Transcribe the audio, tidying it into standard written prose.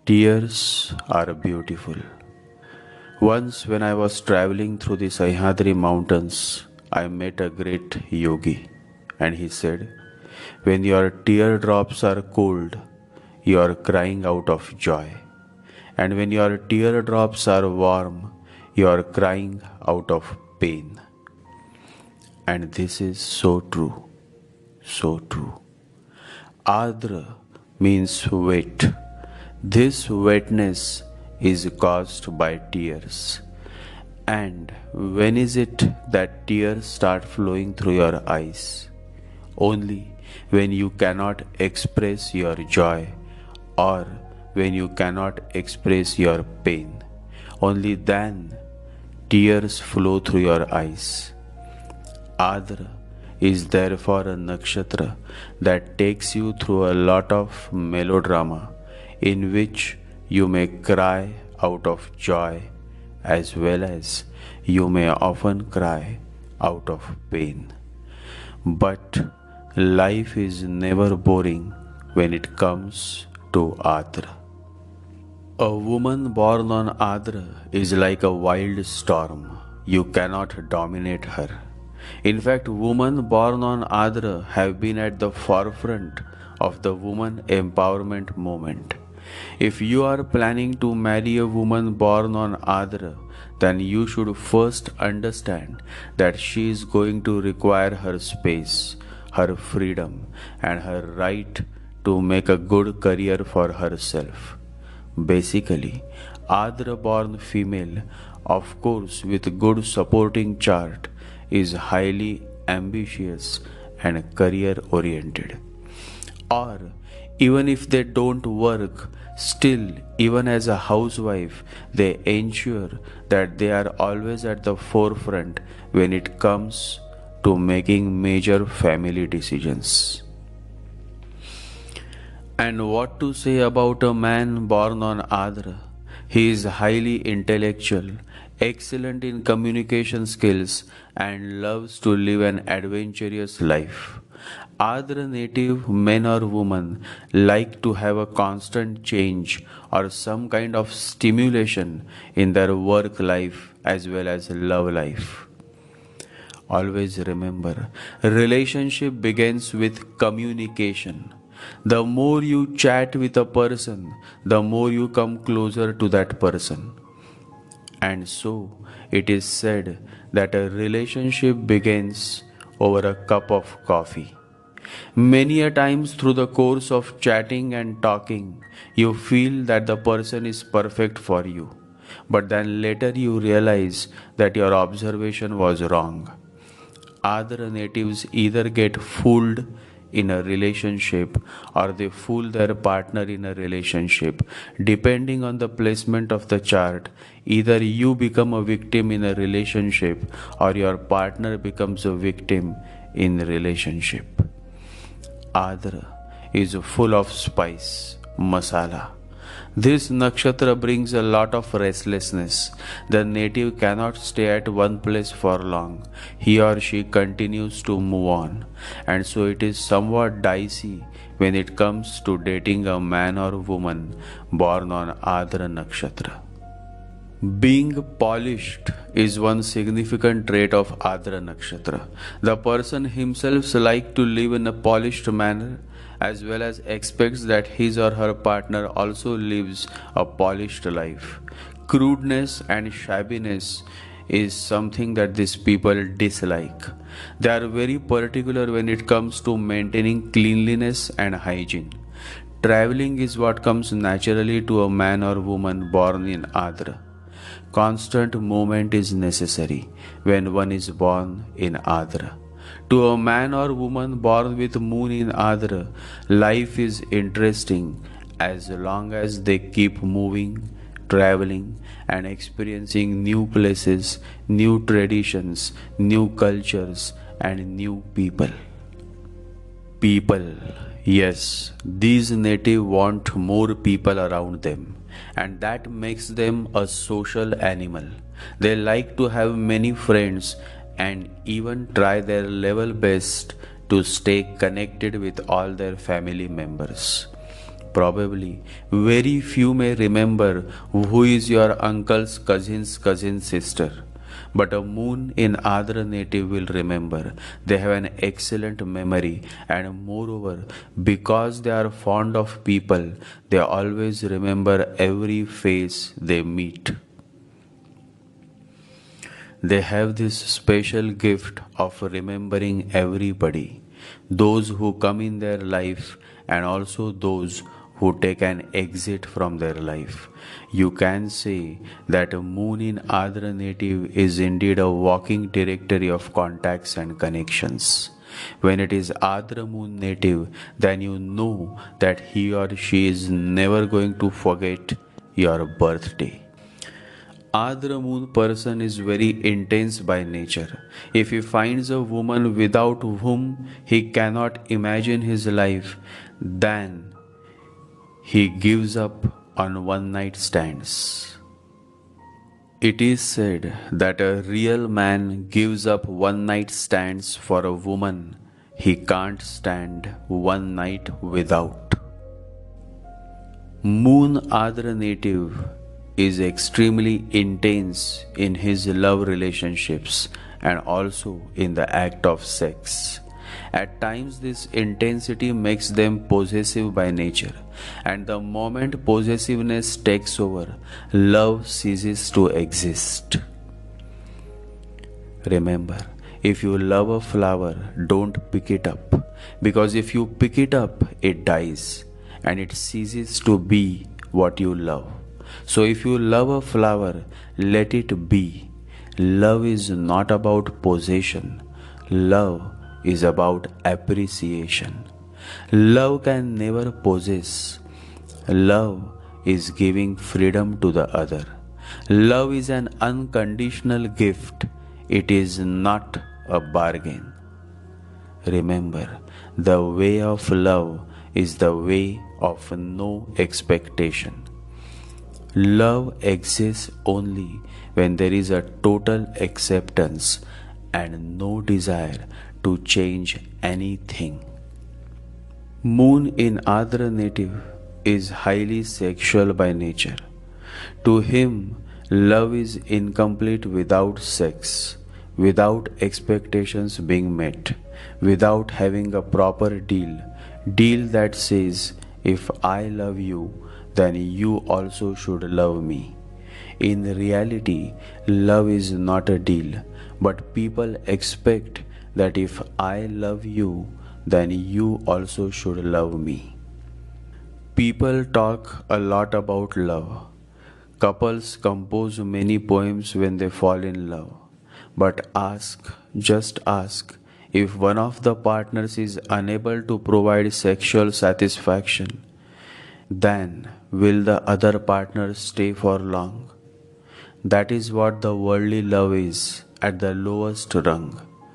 Tears are beautiful. Once, when I was traveling through the Sahyadri mountains, I met a great yogi, and he said, when your teardrops are cold, you are crying out of joy, and when your teardrops are warm, you are crying out of pain. And this is so true, so true. Ardra means wet. This wetness is caused by tears. And when is it that tears start flowing through your eyes? Only when you cannot express your joy or when you cannot express your pain. Only then tears flow through your eyes. Ardra is therefore a nakshatra that takes you through a lot of melodrama in which you may cry out of joy as well as you may often cry out of pain. But life is never boring when it comes to Ardra. A woman born on Ardra is like a wild storm. You cannot dominate her. In fact, women born on Ardra have been at the forefront of the woman empowerment movement. If you are planning to marry a woman born on Ardra, then you should first understand that she is going to require her space, her freedom, and her right to make a good career for herself. Basically, Ardra born female, of course with good supporting chart, is highly ambitious and career oriented. Or even if they don't work, still, even as a housewife, they ensure that they are always at the forefront when it comes to making major family decisions. And what to say about a man born on Ardra? He is highly intellectual, excellent in communication skills, and loves to live an adventurous life. Ardra native men or women like to have a constant change or some kind of stimulation in their work life as well as love life. Always remember, relationship begins with communication. The more you chat with a person, the more you come closer to that person. And so, it is said that a relationship begins over a cup of coffee. Many a times through the course of chatting and talking, you feel that the person is perfect for you. But then later you realize that your observation was wrong. Other natives either get fooled in a relationship or they fool their partner in a relationship. Depending on the placement of the chart, either you become a victim in a relationship or your partner becomes a victim in a relationship. Ardra is full of spice, masala. This nakshatra brings a lot of restlessness. The native cannot stay at one place for long. He or she continues to move on. And so it is somewhat dicey when it comes to dating a man or woman born on Ardra Nakshatra. Being polished is one significant trait of Ardra Nakshatra. The person himself likes to live in a polished manner as well as expects that his or her partner also lives a polished life. Crudeness and shabbiness is something that these people dislike. They are very particular when it comes to maintaining cleanliness and hygiene. Traveling is what comes naturally to a man or woman born in Ardra. Constant movement is necessary when one is born in Ardra. To a man or woman born with moon in Ardra, life is interesting as long as they keep moving, traveling, and experiencing new places, new traditions, new cultures, and new people. People, yes, these natives want more people around them, and that makes them a social animal. They like to have many friends and even try their level best to stay connected with all their family members. Probably very few may remember who is your uncle's cousin's sister. But a moon in Ardra native will remember. They have an excellent memory, and moreover, because they are fond of people, they always remember every face they meet. They have this special gift of remembering everybody, those who come in their life and also those who take an exit from their life. You can say that a moon in Adra native is indeed a walking directory of contacts and connections. When it is Adra moon native, then you know that he or she is never going to forget your birthday. Adra moon person is very intense by nature. If he finds a woman without whom he cannot imagine his life, then he gives up on one night stands. It is said that a real man gives up one night stands for a woman he can't stand one night without. Moon Adra native is extremely intense in his love relationships and also in the act of sex. At times, this intensity makes them possessive by nature, and the moment possessiveness takes over, love ceases to exist. Remember, if you love a flower, don't pick it up, because if you pick it up, it dies and it ceases to be what you love. So if you love a flower, let it be. Love is not about possession. Love is about appreciation. Love can never possess. Love is giving freedom to the other. Love is an unconditional gift. It is not a bargain. Remember, the way of love is the way of no expectation. Love exists only when there is a total acceptance and no desire to change anything. Moon in Adra native is highly sexual by nature. To him, love is incomplete without sex, without expectations being met, without having a proper deal that says, if I love you, then you also should love me. In reality, love is not a deal, but people expect that if I love you, then you also should love me. People talk a lot about love. Couples compose many poems when they fall in love. But just ask, if one of the partners is unable to provide sexual satisfaction, then will the other partner stay for long? That is what the worldly love is at the lowest rung.